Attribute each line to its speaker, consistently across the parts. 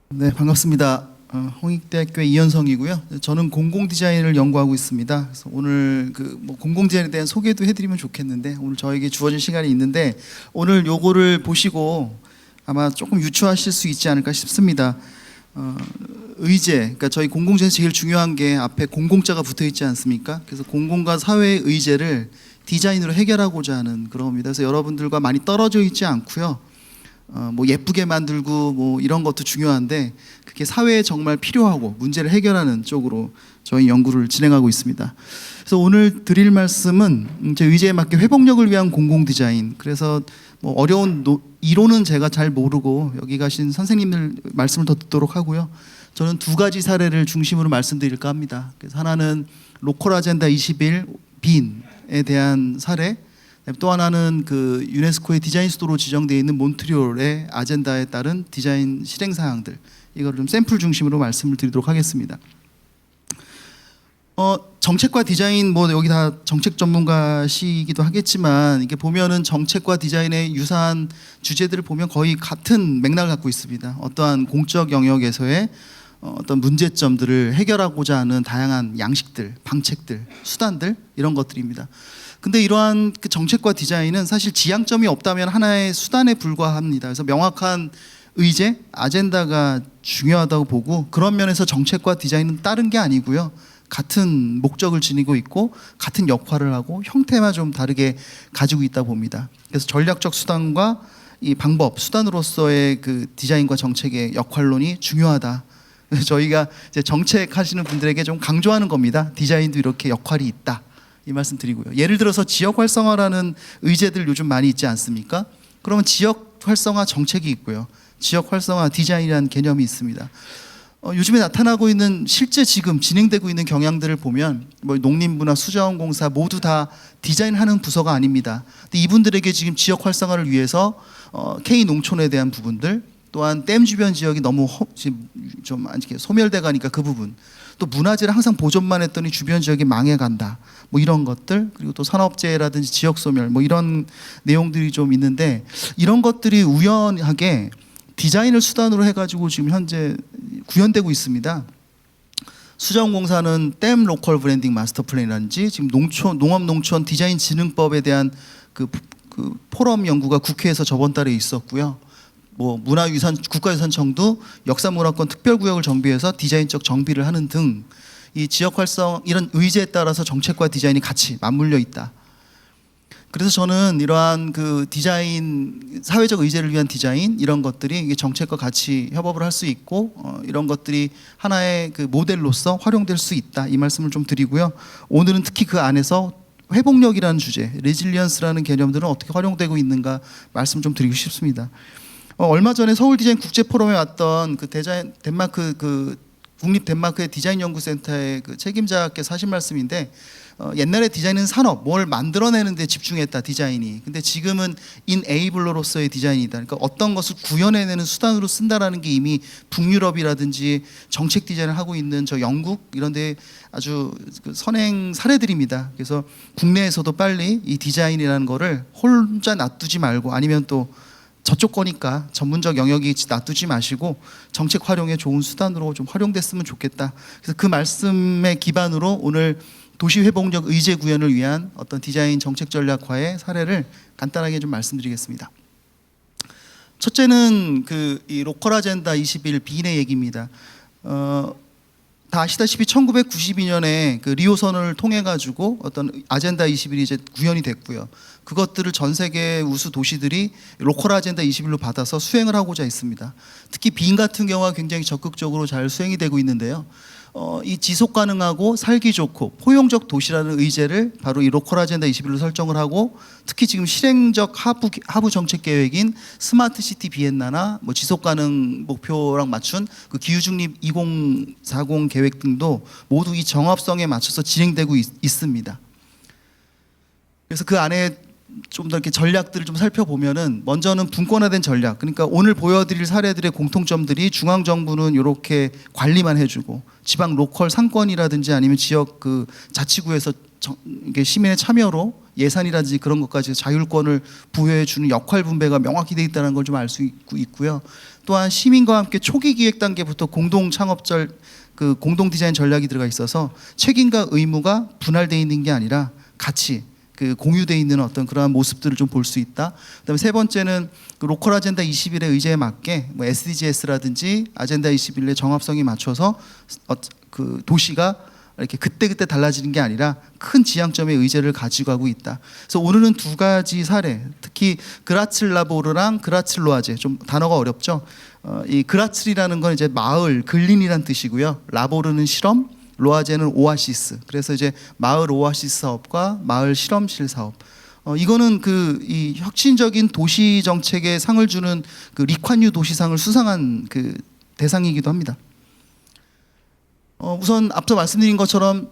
Speaker 1: 네, 반갑습니다. 홍익대학교 이현성이고요. 저는 공공 디자인을 연구하고 있습니다. 그래서 오늘 공공 디자인에 대한 소개도 해드리면 좋겠는데 오늘 저에게 주어진 시간이 있는데 오늘 요거를 보시고 아마 조금 유추하실 수 있지 않을까 싶습니다. 의제, 그러니까 저희 공공 디자인에서 제일 중요한 게 앞에 공공자가 붙어 있지 않습니까? 그래서 공공과 사회의 의제를 디자인으로 해결하고자 하는 그런 겁니다. 그래서 여러분들과 많이 떨어져 있지 않고요. 뭐 예쁘게 만들고 뭐 이런 것도 중요한데 그게 사회에 정말 필요하고 문제를 해결하는 쪽으로 저희 연구를 진행하고 있습니다. 그래서 오늘 드릴 말씀은 제 의제에 맞게 회복력을 위한 공공 디자인. 그래서 뭐 어려운 이론은 제가 잘 모르고 여기 가신 선생님들 말씀을 더 듣도록 하고요. 저는 두 가지 사례를 중심으로 말씀드릴까 합니다. 그래서 하나는 로컬 아젠다 21 빈에 대한 사례, 또 하나는 그 유네스코의 디자인 수도로 지정되어 있는 몬트리올의 아젠다에 따른 디자인 실행 사항들, 이거를 좀 샘플 중심으로 말씀을 드리도록 하겠습니다. 정책과 디자인, 뭐 여기 다 정책 전문가시기도 하겠지만 이게 보면은 정책과 디자인의 유사한 주제들을 보면 거의 같은 맥락을 갖고 있습니다. 어떠한 공적 영역에서의 어떤 문제점들을 해결하고자 하는 다양한 양식들, 방책들, 수단들, 이런 것들입니다. 근데 이러한 그 정책과 디자인은 사실 지향점이 없다면 하나의 수단에 불과합니다. 그래서 명확한 의제, 아젠다가 중요하다고 보고, 그런 면에서 정책과 디자인은 다른 게 아니고요. 같은 목적을 지니고 있고 같은 역할을 하고 형태만 좀 다르게 가지고 있다 봅니다. 그래서 전략적 수단과 이 방법, 수단으로서의 그 디자인과 정책의 역할론이 중요하다. 그래서 저희가 이제 정책 하시는 분들에게 좀 강조하는 겁니다. 디자인도 이렇게 역할이 있다. 이 말씀 드리고요. 예를 들어서 지역 활성화라는 의제들 요즘 많이 있지 않습니까? 그러면 지역 활성화 정책이 있고요. 지역 활성화 디자인이라는 개념이 있습니다. 요즘에 나타나고 있는 실제 지금 진행되고 있는 경향들을 보면 뭐 농림부나 수자원공사 모두 다 디자인하는 부서가 아닙니다. 근데 이분들에게 지금 지역 활성화를 위해서 K 농촌에 대한 부분들, 또한 댐 주변 지역이 너무 좀 소멸돼 가니까 그 부분, 또 문화재를 항상 보존만 했더니 주변 지역이 망해간다, 뭐 이런 것들, 그리고 또 산업재해라든지 지역 소멸, 뭐 이런 내용들이 좀 있는데, 이런 것들이 우연하게 디자인을 수단으로 해가지고 지금 현재 구현되고 있습니다. 수자원공사는 댐 로컬 브랜딩 마스터 플랜이라든지 지금 농업농촌 디자인 진흥법에 대한 그 포럼 연구가 국회에서 저번 달에 있었고요. 뭐 문화유산 국가유산청도 역사문화권 특별구역을 정비해서 디자인적 정비를 하는 등 이 지역 활성, 이런 의제에 따라서 정책과 디자인이 같이 맞물려 있다. 그래서 저는 이러한 그 디자인, 사회적 의제를 위한 디자인, 이런 것들이 정책과 같이 협업을 할 수 있고 이런 것들이 하나의 그 모델로서 활용될 수 있다, 이 말씀을 좀 드리고요. 오늘은 특히 그 안에서 회복력이라는 주제, 레질리언스라는 개념들은 어떻게 활용되고 있는가 말씀 좀 드리고 싶습니다. 얼마 전에 서울 디자인 국제 포럼에 왔던 그 덴마크 그 국립 덴마크의 디자인 연구센터의 그 책임자께서 하신 말씀인데, 옛날에 디자인은 산업, 뭘 만들어내는 데 집중했다, 디자인이. 근데 지금은 인에이블러로서의 디자인이다. 그러니까 어떤 것을 구현해내는 수단으로 쓴다라는 게 이미 북유럽이라든지 정책 디자인을 하고 있는 저 영국 이런 데 아주 그 선행 사례들입니다. 그래서 국내에서도 빨리 이 디자인이라는 거를 혼자 놔두지 말고, 아니면 또 저쪽 거니까 전문적 영역이 놔두지 마시고 정책 활용에 좋은 수단으로 좀 활용됐으면 좋겠다. 그래서 그 말씀에 기반으로 오늘 도시 회복력 의제 구현을 위한 어떤 디자인 정책 전략화의 사례를 간단하게 좀 말씀드리겠습니다. 첫째는 이 로컬 아젠다 21 빈의 얘기입니다. 다 아시다시피 1992년에 그 리오 선언을 통해 가지고 어떤 아젠다 21이 이제 구현이 됐고요. 그것들을 전 세계 우수 도시들이 로컬 아젠다 21로 받아서 수행을 하고자 했습니다. 특히 빈 같은 경우가 굉장히 적극적으로 잘 수행이 되고 있는데요. 이 지속 가능하고 살기 좋고 포용적 도시라는 의제를 바로 이 로컬 아젠다 21로 설정을 하고, 특히 지금 실행적 하부 정책 계획인 스마트 시티 비엔나나 뭐 지속 가능 목표랑 맞춘 그 기후 중립 2040 계획 등도 모두 이 정합성에 맞춰서 진행되고 있습니다. 그래서 그 안에 좀 더 이렇게 전략들을 좀 살펴보면은, 먼저는 분권화된 전략, 그러니까 오늘 보여드릴 사례들의 공통점들이 중앙 정부는 이렇게 관리만 해주고 지방 로컬 상권이라든지 아니면 지역 그 자치구에서 이게 시민의 참여로 예산이라든지 그런 것까지 자율권을 부여해 주는 역할 분배가 명확히 돼 있다는 걸 좀 알 수 있고요. 또한 시민과 함께 초기 기획 단계부터 공동 창업절 그 공동 디자인 전략이 들어가 있어서 책임과 의무가 분할되어 있는 게 아니라 같이 그 공유되어 있는 어떤 그러한 모습들을 좀 볼 수 있다. 그다음에 세 번째는 그 로컬 아젠다 21의 의제에 맞게 뭐 SDGs라든지 아젠다 21의 정합성에 맞춰서 그 도시가 이렇게 그때그때 달라지는 게 아니라 큰 지향점의 의제를 가지고 가고 있다. 그래서 오늘은 두 가지 사례, 특히 그라츠라보르랑 그라츠로아제, 좀 단어가 어렵죠. 이 그라츠리라는 건 이제 마을, 근린이란 뜻이고요. 라보르는 실험, 로아제는 오아시스. 그래서 이제 마을 오아시스 사업과 마을 실험실 사업. 이거는 그 이 혁신적인 도시 정책에 상을 주는 그 리콴유 도시상을 수상한 그 대상이기도 합니다. 우선 앞서 말씀드린 것처럼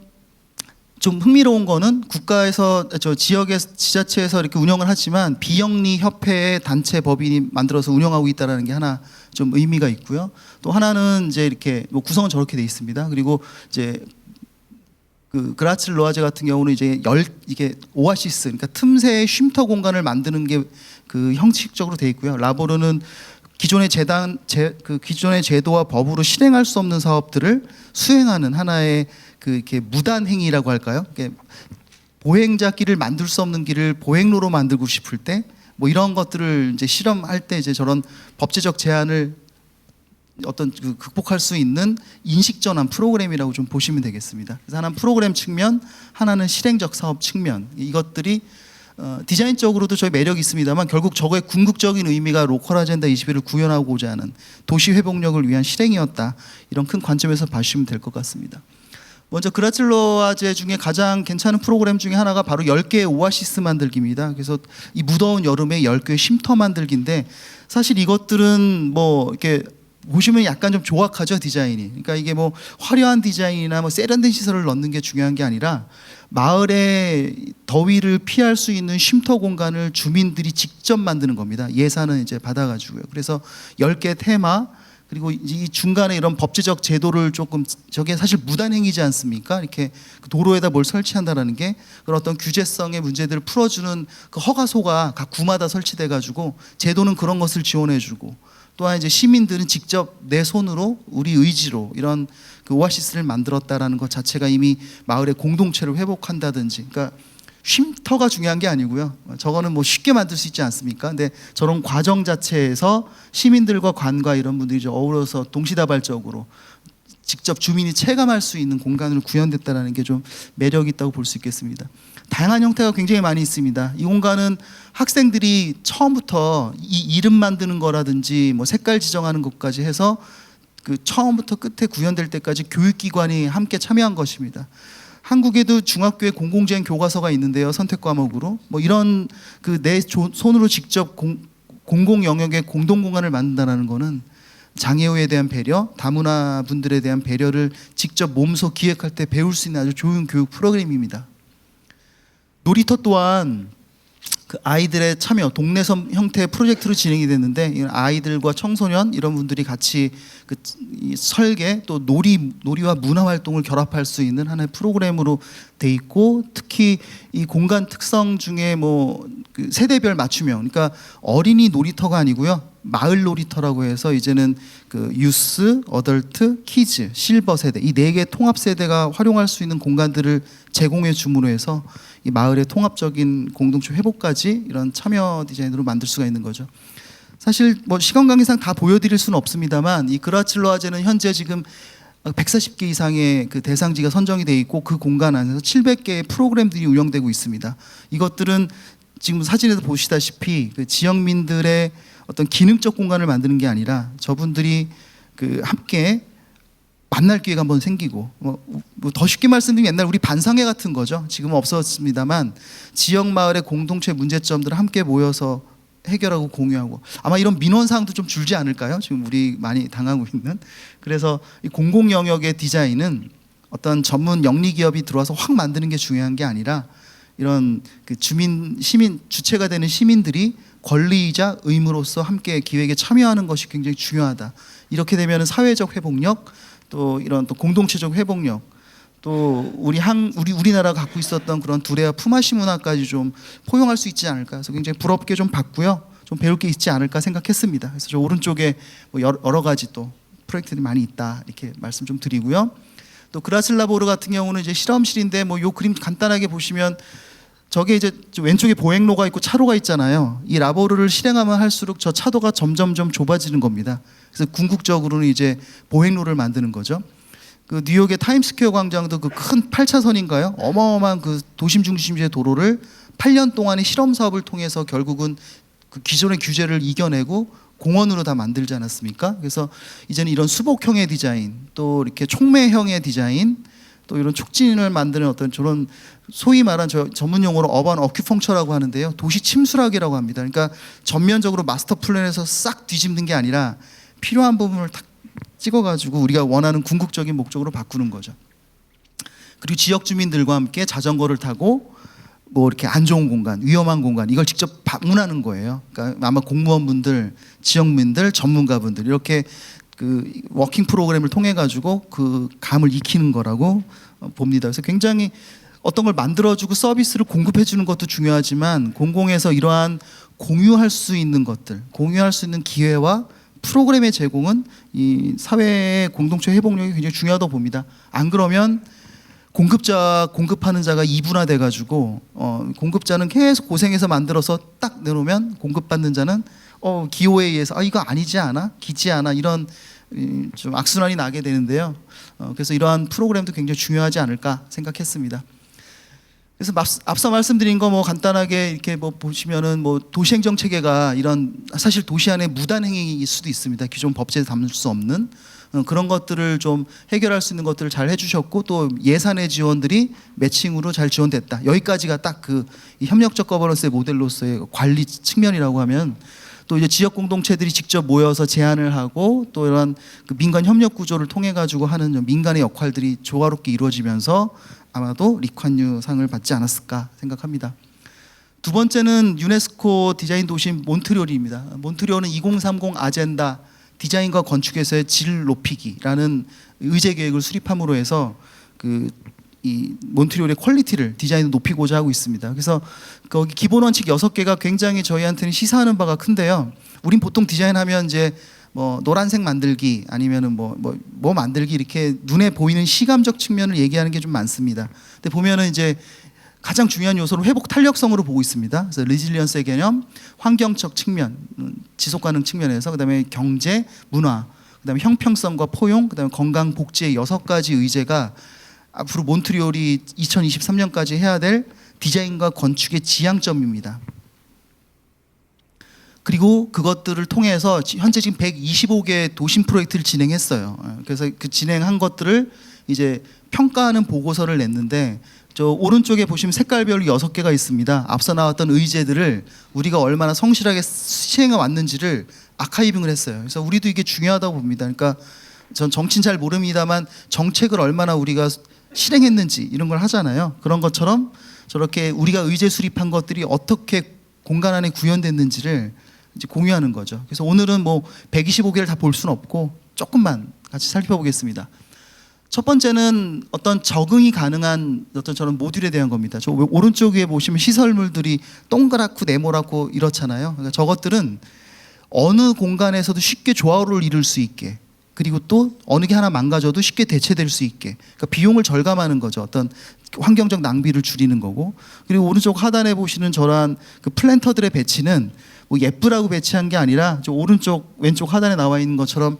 Speaker 1: 좀 흥미로운 거는 국가에서 지역의 지자체에서 이렇게 운영을 하지만 비영리 협회의 단체 법인이 만들어서 운영하고 있다는 게 하나 좀 의미가 있고요. 또 하나는 이제 이렇게 뭐 구성은 저렇게 돼 있습니다. 그리고 이제 그 그라츠 로아제 같은 경우는 이제 이게 오아시스, 그러니까 틈새의 쉼터 공간을 만드는 게 그 형식적으로 돼 있고요. 라보르는 기존의 기존의 제도와 법으로 실행할 수 없는 사업들을 수행하는 하나의 그 이렇게 무단 행위라고 할까요? 보행자 길을 만들 수 없는 길을 보행로로 만들고 싶을 때 뭐 이런 것들을 이제 실험할 때 이제 저런 법제적 제한을 어떤 그 극복할 수 있는 인식 전환 프로그램이라고 좀 보시면 되겠습니다. 그래서 하나는 프로그램 측면, 하나는 실행적 사업 측면. 이것들이 디자인적으로도 저희 매력이 있습니다만 결국 저거의 궁극적인 의미가 로컬 아젠다 21을 구현하고자 하는 도시 회복력을 위한 실행이었다. 이런 큰 관점에서 봐주시면 될 것 같습니다. 먼저 그라츠로아제 중에 가장 괜찮은 프로그램 중에 하나가 바로 10개의 오아시스 만들기입니다. 그래서 이 무더운 여름에 10개의 쉼터 만들기인데 사실 이것들은 뭐 이렇게 보시면 약간 좀 조악하죠, 디자인이. 그러니까 이게 뭐 화려한 디자인이나 뭐 세련된 시설을 넣는 게 중요한 게 아니라 마을의 더위를 피할 수 있는 쉼터 공간을 주민들이 직접 만드는 겁니다. 예산은 이제 받아가지고요. 그래서 10개 테마, 그리고 이 중간에 이런 법제적 제도를 조금, 저게 사실 무단행위지 않습니까? 이렇게 도로에다 뭘 설치한다라는 게 그런 어떤 규제성의 문제들을 풀어주는 그 허가소가 각 구마다 설치돼가지고 제도는 그런 것을 지원해주고, 또한 이제 시민들은 직접 내 손으로 우리 의지로 이런 그 오아시스를 만들었다라는 것 자체가 이미 마을의 공동체를 회복한다든지, 그러니까 쉼터가 중요한 게 아니고요. 저거는 뭐 쉽게 만들 수 있지 않습니까? 근데 저런 과정 자체에서 시민들과 관과 이런 분들이 좀 어우러서 동시다발적으로 직접 주민이 체감할 수 있는 공간으로 구현됐다는 게 좀 매력이 있다고 볼 수 있겠습니다. 다양한 형태가 굉장히 많이 있습니다. 이 공간은 학생들이 처음부터 이 이름 만드는 거라든지 뭐 색깔 지정하는 것까지 해서 그 처음부터 끝에 구현될 때까지 교육기관이 함께 참여한 것입니다. 한국에도 중학교에 공공재행 교과서가 있는데요, 선택 과목으로. 뭐 이런 그 내 손으로 직접 공공 영역의 공동 공간을 만든다는 거는 장애우에 대한 배려, 다문화 분들에 대한 배려를 직접 몸소 기획할 때 배울 수 있는 아주 좋은 교육 프로그램입니다. 놀이터 또한 그 아이들의 참여, 동네섬 형태의 프로젝트로 진행이 됐는데, 아이들과 청소년 이런 분들이 같이 그 설계 또 놀이와 문화 활동을 결합할 수 있는 하나의 프로그램으로 돼 있고, 특히 이 공간 특성 중에 뭐 그 세대별 맞춤형, 그러니까 어린이 놀이터가 아니고요, 마을 놀이터라고 해서 이제는 그 유스, 어덜트, 키즈, 실버 세대, 이 4개 통합 세대가 활용할 수 있는 공간들을 제공해 줌으로 해서 이 마을의 통합적인 공동체 회복까지 이런 참여 디자인으로 만들 수가 있는 거죠. 사실 뭐 시간 관계상 다 보여드릴 수는 없습니다만, 이 그라츠로아제는 현재 지금 140개 이상의 그 대상지가 선정이 돼 있고 그 공간 안에서 700개의 프로그램들이 운영되고 있습니다. 이것들은 지금 사진에서 보시다시피 그 지역민들의 어떤 기능적 공간을 만드는 게 아니라 저분들이 그 함께 만날 기회가 한번 생기고, 뭐 더 쉽게 말씀드리면 옛날 우리 반상회 같은 거죠. 지금은 없었습니다만 지역 마을의 공동체 문제점들을 함께 모여서 해결하고 공유하고, 아마 이런 민원 사항도 좀 줄지 않을까요? 지금 우리 많이 당하고 있는. 그래서 이 공공 영역의 디자인은 어떤 전문 영리 기업이 들어와서 확 만드는 게 중요한 게 아니라 이런 그 시민 주체가 되는 시민들이 권리이자 의무로서 함께 기획에 참여하는 것이 굉장히 중요하다. 이렇게 되면 사회적 회복력, 또 이런 또 공동체적 회복력, 또 우리나라가 갖고 있었던 그런 두레와 품앗이 문화까지 좀 포용할 수 있지 않을까. 그래서 굉장히 부럽게 좀 봤고요. 좀 배울 게 있지 않을까 생각했습니다. 그래서 저 오른쪽에 뭐 여러 가지 또 프로젝트들이 많이 있다 이렇게 말씀 좀 드리고요. 또 그라슬라보르 같은 경우는 이제 실험실인데 뭐 요 그림 간단하게 보시면 저게 이제 왼쪽에 보행로가 있고 차로가 있잖아요. 이 라보르를 실행하면 할수록 저 차도가 점점점 좁아지는 겁니다. 그래서 궁극적으로는 이제 보행로를 만드는 거죠. 그 뉴욕의 타임스퀘어 광장도 그 큰 8차선인가요? 어마어마한 그 도심 중심지의 도로를 8년 동안의 실험 사업을 통해서 결국은 그 기존의 규제를 이겨내고 공원으로 다 만들지 않았습니까? 그래서 이제는 이런 수복형의 디자인, 또 이렇게 촉매형의 디자인, 또 이런 촉진을 만드는 어떤 저런 소위 말한 전문 용어로 어반 어큐펑처라고 하는데요. 도시 침수락이라고 합니다. 그러니까 전면적으로 마스터 플랜에서 싹 뒤집는 게 아니라 필요한 부분을 탁 찍어가지고 우리가 원하는 궁극적인 목적으로 바꾸는 거죠. 그리고 지역 주민들과 함께 자전거를 타고 뭐 이렇게 안 좋은 공간, 위험한 공간 이걸 직접 방문하는 거예요. 그러니까 아마 공무원분들, 지역민들, 전문가분들 이렇게 그 워킹 프로그램을 통해 가지고 그 감을 익히는 거라고 봅니다. 그래서 굉장히 어떤 걸 만들어주고 서비스를 공급해주는 것도 중요하지만 공공에서 이러한 공유할 수 있는 것들, 공유할 수 있는 기회와 프로그램의 제공은 이 사회의 공동체 회복력이 굉장히 중요하다고 봅니다. 안 그러면 공급하는 자가 이분화돼 가지고 공급자는 계속 고생해서 만들어서 딱 내놓으면 공급받는 자는 기호에 의해서 이거 아니지 않아? 기지 않아? 이런 좀 악순환이 나게 되는데요. 그래서 이러한 프로그램도 굉장히 중요하지 않을까 생각했습니다. 그래서 앞서 말씀드린 거 뭐 간단하게 이렇게 뭐 보시면은 뭐 도시행정 체계가 이런 사실 도시 안에 무단 행위일 수도 있습니다. 기존 법제에 담을 수 없는 그런 것들을 좀 해결할 수 있는 것들을 잘 해주셨고 또 예산의 지원들이 매칭으로 잘 지원됐다. 여기까지가 딱 그 협력적 거버넌스의 모델로서의 관리 측면이라고 하면 또 이제 지역 공동체들이 직접 모여서 제안을 하고 또 이런 그 민간 협력 구조를 통해 가지고 하는 민간의 역할들이 조화롭게 이루어지면서 아마도 리콴유 상을 받지 않았을까 생각합니다. 두 번째는 유네스코 디자인 도시 몬트리올입니다. 몬트리올은 2030 아젠다 디자인과 건축에서의 질 높이기라는 의제 계획을 수립함으로 해서 이 몬트리올의 퀄리티를 디자인을 높이고자 하고 있습니다. 그래서 거기 기본 원칙 6개가 굉장히 저희한테는 시사하는 바가 큰데요. 우린 보통 디자인하면 이제 뭐 노란색 만들기 아니면은 뭐 만들기 이렇게 눈에 보이는 시감적 측면을 얘기하는 게 좀 많습니다. 근데 보면은 이제 가장 중요한 요소는 회복 탄력성으로 보고 있습니다. 그래서 리질리언스의 개념, 환경적 측면, 지속 가능 측면에서 그다음에 경제, 문화, 그다음에 형평성과 포용, 그다음에 건강 복지의 6가지 의제가 앞으로 몬트리올이 2023년까지 해야 될 디자인과 건축의 지향점입니다. 그리고 그것들을 통해서 현재 지금 125개 도심 프로젝트를 진행했어요. 그래서 그 진행한 것들을 이제 평가하는 보고서를 냈는데 저 오른쪽에 보시면 색깔별로 6개가 있습니다. 앞서 나왔던 의제들을 우리가 얼마나 성실하게 시행해 왔는지를 아카이빙을 했어요. 그래서 우리도 이게 중요하다고 봅니다. 그러니까 전 정치는 잘 모릅니다만 정책을 얼마나 우리가 실행했는지 이런 걸 하잖아요. 그런 것처럼 저렇게 우리가 의제 수립한 것들이 어떻게 공간 안에 구현됐는지를 이제 공유하는 거죠. 그래서 오늘은 뭐 125개를 다 볼 수는 없고 조금만 같이 살펴보겠습니다. 첫 번째는 어떤 적응이 가능한 어떤 저런 모듈에 대한 겁니다. 저 오른쪽에 보시면 시설물들이 동그랗고 네모랗고 이렇잖아요. 그러니까 저것들은 어느 공간에서도 쉽게 조화를 이룰 수 있게 그리고 또 어느 게 하나 망가져도 쉽게 대체될 수 있게 그러니까 비용을 절감하는 거죠. 어떤 환경적 낭비를 줄이는 거고 그리고 오른쪽 하단에 보시는 저러한 그 플랜터들의 배치는 뭐 예쁘라고 배치한 게 아니라 저 오른쪽 왼쪽 하단에 나와 있는 것처럼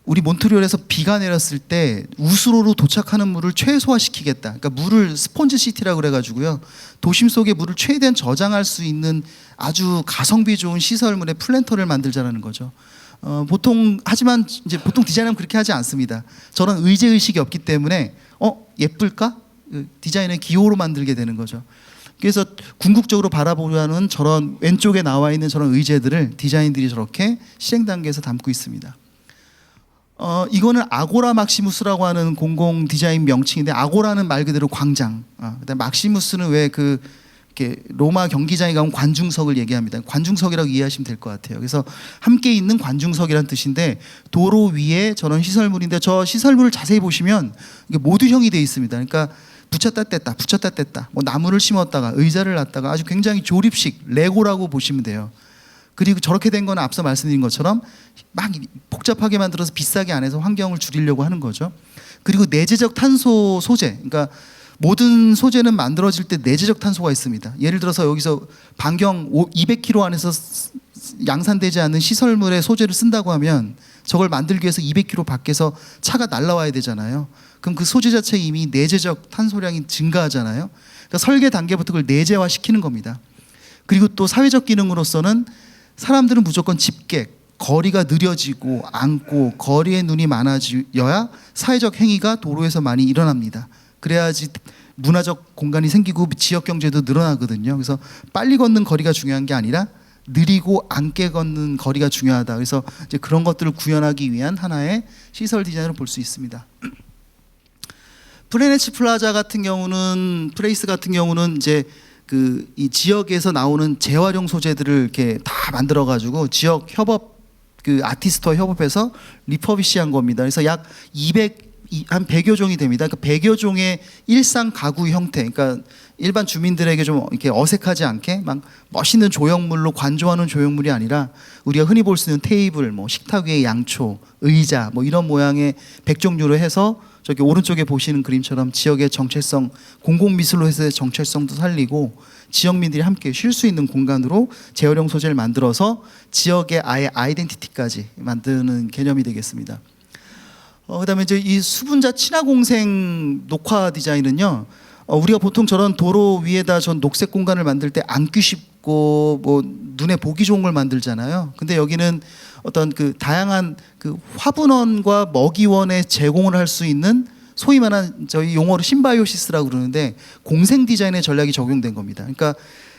Speaker 1: 우리 몬트리올에서 비가 내렸을 때 우수로로 도착하는 물을 최소화시키겠다. 그러니까 물을 스폰지 시티라고 그래가지고요. 도심 속에 물을 최대한 저장할 수 있는 아주 가성비 좋은 시설물의 플랜터를 만들자라는 거죠. 하지만 이제 보통 디자인은 그렇게 하지 않습니다. 저런 의제 의식이 없기 때문에 예쁠까? 디자인을 기호로 만들게 되는 거죠. 그래서 궁극적으로 바라보려는 저런 왼쪽에 나와 있는 저런 의제들을 디자인들이 저렇게 실행 단계에서 담고 있습니다. 이거는 아고라 막시무스라고 하는 공공 디자인 명칭인데 아고라는 말 그대로 광장. 그다음 막시무스는 왜 그 이렇게 로마 경기장에 가면 관중석을 얘기합니다. 관중석이라고 이해하시면 될 것 같아요. 그래서 함께 있는 관중석이라는 뜻인데 도로 위에 저런 시설물인데 저 시설물을 자세히 보시면 이게 모듈형이 되어 있습니다. 그러니까 붙였다 뗐다 붙였다 뗐다 뭐 나무를 심었다가 의자를 놨다가 아주 굉장히 조립식 레고라고 보시면 돼요. 그리고 저렇게 된 건 앞서 말씀드린 것처럼 막 복잡하게 만들어서 비싸게 안 해서 환경을 줄이려고 하는 거죠. 그리고 내재적 탄소 소재, 그러니까 모든 소재는 만들어질 때 내재적 탄소가 있습니다. 예를 들어서 여기서 반경 200km 안에서 양산되지 않는 시설물의 소재를 쓴다고 하면 저걸 만들기 위해서 200km 밖에서 차가 날아와야 되잖아요. 그럼 그 소재 자체에 이미 내재적 탄소량이 증가하잖아요. 그러니까 설계 단계부터 그걸 내재화시키는 겁니다. 그리고 또 사회적 기능으로서는 사람들은 무조건 집객, 거리가 느려지고 앉고 거리에 눈이 많아져야 사회적 행위가 도로에서 많이 일어납니다. 그래야지 문화적 공간이 생기고 지역 경제도 늘어나거든요. 그래서 빨리 걷는 거리가 중요한 게 아니라 느리고 앉게 걷는 거리가 중요하다. 그래서 이제 그런 것들을 구현하기 위한 하나의 시설 디자인으로 볼 수 있습니다. 프레네치 플라자 같은 경우는 프레이스 같은 경우는 이제 이 지역에서 나오는 재활용 소재들을 이렇게 다 만들어 가지고 지역 협업 아티스트와 협업해서 리퍼비시한 겁니다. 그래서 약 100여 종이 됩니다. 그러니까 100여 종의 일상 가구 형태, 그러니까 일반 주민들에게 좀 이렇게 어색하지 않게 막 멋있는 조형물로 관조하는 조형물이 아니라 우리가 흔히 볼 수 있는 테이블, 뭐 식탁 위에 양초, 의자, 뭐 이런 모양의 100종류로 해서 저기 오른쪽에 보시는 그림처럼 지역의 정체성, 공공미술로 해서 정체성도 살리고 지역민들이 함께 쉴 수 있는 공간으로 재활용 소재를 만들어서 지역의 아예 아이덴티티까지 만드는 개념이 되겠습니다. 그다음에 이제 이 수분자 친화공생 녹화 디자인은요, 우리가 보통 저런 도로 위에다 전 녹색 공간을 만들 때 앉기 쉽고 뭐 눈에 보기 좋은 걸 만들잖아요. 근데 여기는 어떤 다양한 화분원과 먹이원에 제공을 할 수 있는 소위 말하는 저희 용어로 심바이오시스라고 그러는데 공생 디자인의 전략이 적용된 겁니다. 그러니까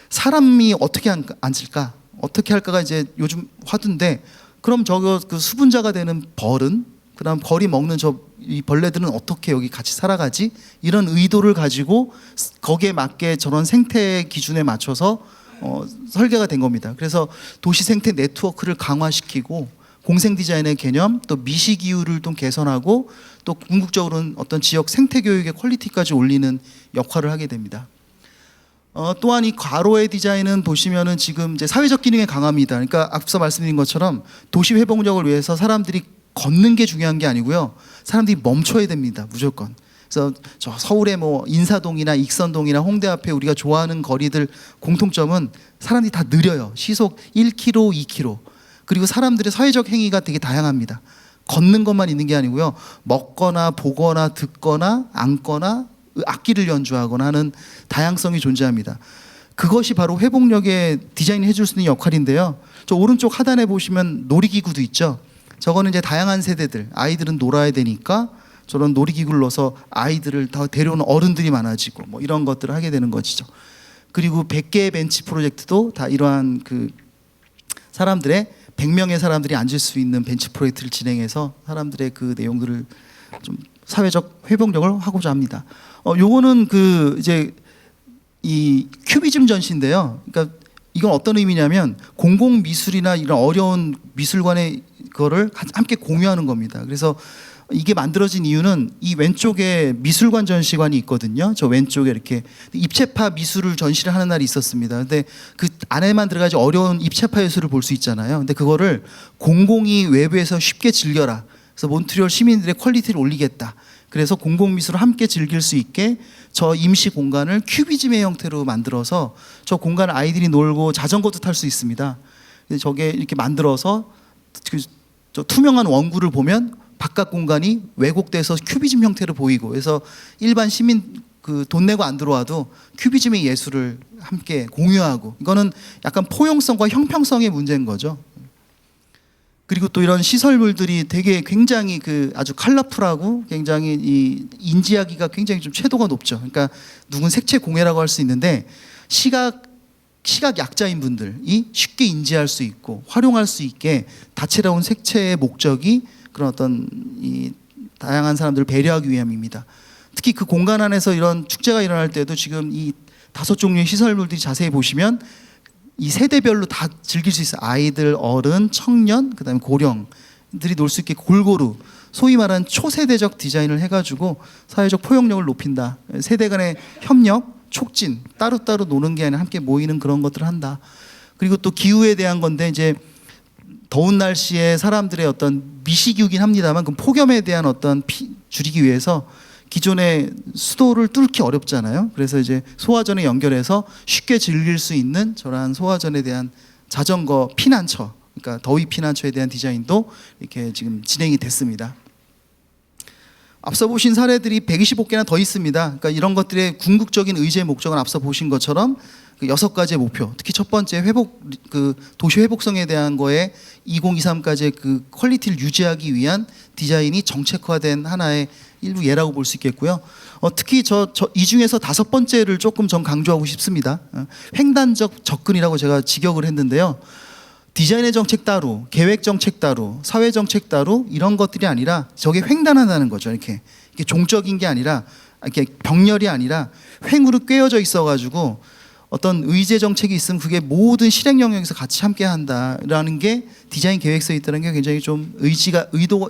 Speaker 1: 사람이 어떻게 앉을까, 어떻게 할까가 이제 요즘 화두인데, 그럼 저거 수분자가 되는 벌은, 그다음 거리 먹는 이 벌레들은 어떻게 여기 같이 살아가지? 이런 의도를 가지고 거기에 맞게 저런 생태 기준에 맞춰서 설계가 된 겁니다. 그래서 도시 생태 네트워크를 강화시키고 공생 디자인의 개념, 또 미시 기후를 좀 개선하고 또 궁극적으로는 어떤 지역 생태 교육의 퀄리티까지 올리는 역할을 하게 됩니다. 또한 이 과로의 디자인은 보시면은 지금 이제 사회적 기능에 강합니다. 그러니까 앞서 말씀드린 것처럼 도시 회복력을 위해서 사람들이 걷는 게 중요한 게 아니고요, 사람들이 멈춰야 됩니다, 무조건. 그래서 저 서울의 뭐 인사동이나 익선동이나 홍대 앞에 우리가 좋아하는 거리들 공통점은 사람들이 다 느려요. 시속 1km, 2km. 그리고 사람들의 사회적 행위가 되게 다양합니다. 걷는 것만 있는 게 아니고요, 먹거나 보거나 듣거나 앉거나 악기를 연주하거나 하는 다양성이 존재합니다. 그것이 바로 회복력에 디자인해 줄 수 있는 역할인데요. 저 오른쪽 하단에 보시면 놀이기구도 있죠. 저거는 이제 다양한 세대들, 아이들은 놀아야 되니까 저런 놀이기구를 넣어서 아이들을 더 데려오는 어른들이 많아지고 뭐 이런 것들을 하게 되는 것이죠. 그리고 100개의 벤치 프로젝트도 다 이러한 사람들의 100명의 사람들이 앉을 수 있는 벤치 프로젝트를 진행해서 사람들의 그 내용들을 좀 사회적 회복력을 하고자 합니다. 요거는 이제 이 큐비즘 전시인데요. 그러니까 이건 어떤 의미냐면 공공 미술이나 이런 어려운 미술관의 그거를 함께 공유하는 겁니다. 그래서 이게 만들어진 이유는 이 왼쪽에 미술관 전시관이 있거든요. 저 왼쪽에 이렇게 입체파 미술을 전시를 하는 날이 있었습니다. 근데 그 안에만 들어가지 어려운 입체파 예술을 볼 수 있잖아요. 근데 그거를 공공이 외부에서 쉽게 즐겨라. 그래서 몬트리올 시민들의 퀄리티를 올리겠다. 그래서 공공미술을 함께 즐길 수 있게 저 임시 공간을 큐비즘의 형태로 만들어서 저 공간을 아이들이 놀고 자전거도 탈 수 있습니다. 저게 이렇게 만들어서 저 투명한 원구를 보면 바깥 공간이 왜곡돼서 큐비즘 형태로 보이고, 그래서 일반 시민 돈 내고 안 들어와도 큐비즘의 예술을 함께 공유하고, 이거는 약간 포용성과 형평성의 문제인 거죠. 그리고 또 이런 시설물들이 되게 굉장히 아주 컬러풀하고 굉장히 인지하기가 굉장히 좀 채도가 높죠. 그러니까 누군 색채 공예라고 할 수 있는데 시각 약자인 분들이 쉽게 인지할 수 있고 활용할 수 있게 다채로운 색채의 목적이 그런 어떤 이 다양한 사람들을 배려하기 위함입니다. 특히 그 공간 안에서 이런 축제가 일어날 때도 지금 이 5종류의 시설물들이 자세히 보시면 이 세대별로 다 즐길 수 있어요. 아이들, 어른, 청년, 그다음에 고령들이 놀 수 있게 골고루 소위 말하는 초세대적 디자인을 해가지고 사회적 포용력을 높인다. 세대 간의 협력, 촉진, 따로따로 노는 게 아니라 함께 모이는 그런 것들을 한다. 그리고 또 기후에 대한 건데 이제 더운 날씨에 사람들의 어떤 미시기이긴 합니다만 그 폭염에 대한 어떤 줄이기 위해서 기존의 수도를 뚫기 어렵잖아요. 그래서 이제 소화전에 연결해서 쉽게 즐길 수 있는 저러한 소화전에 대한 자전거 피난처, 그러니까 더위 피난처에 대한 디자인도 이렇게 지금 진행이 됐습니다. 앞서 보신 사례들이 125개나 더 있습니다. 그러니까 이런 것들의 궁극적인 의제의 목적은 앞서 보신 것처럼 그 6가지의 목표, 특히 첫 번째 회복, 그 도시 회복성에 대한 거에 2023까지의 그 퀄리티를 유지하기 위한 디자인이 정책화된 하나의 일부 예라고 볼 수 있겠고요. 특히 이 중에서 5번째를 조금 전 강조하고 싶습니다. 횡단적 접근이라고 제가 직역을 했는데요. 디자인의 정책 따로, 계획 정책 따로, 사회 정책 따로 이런 것들이 아니라 저게 횡단한다는 거죠. 이렇게 종적인 게 아니라 이렇게 병렬이 아니라 횡으로 꿰어져 있어가지고 어떤 의제 정책이 있으면 그게 모든 실행 영역에서 같이 함께 한다라는 게 디자인 계획서에 있다는 게 굉장히 좀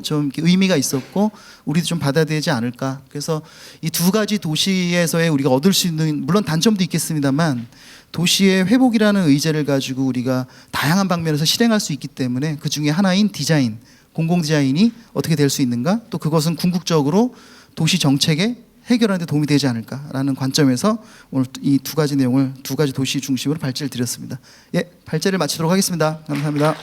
Speaker 1: 좀 의미가 있었고 우리도 좀 받아야 되지 않을까. 그래서 이 2가지 도시에서의 우리가 얻을 수 있는 물론 단점도 있겠습니다만 도시의 회복이라는 의제를 가지고 우리가 다양한 방면에서 실행할 수 있기 때문에 그 중에 하나인 디자인, 공공 디자인이 어떻게 될 수 있는가? 또 그것은 궁극적으로 도시 정책에 해결하는 데 도움이 되지 않을까라는 관점에서 오늘 이 2가지 내용을 2가지 도시 중심으로 발제를 드렸습니다. 예, 발제를 마치도록 하겠습니다. 감사합니다.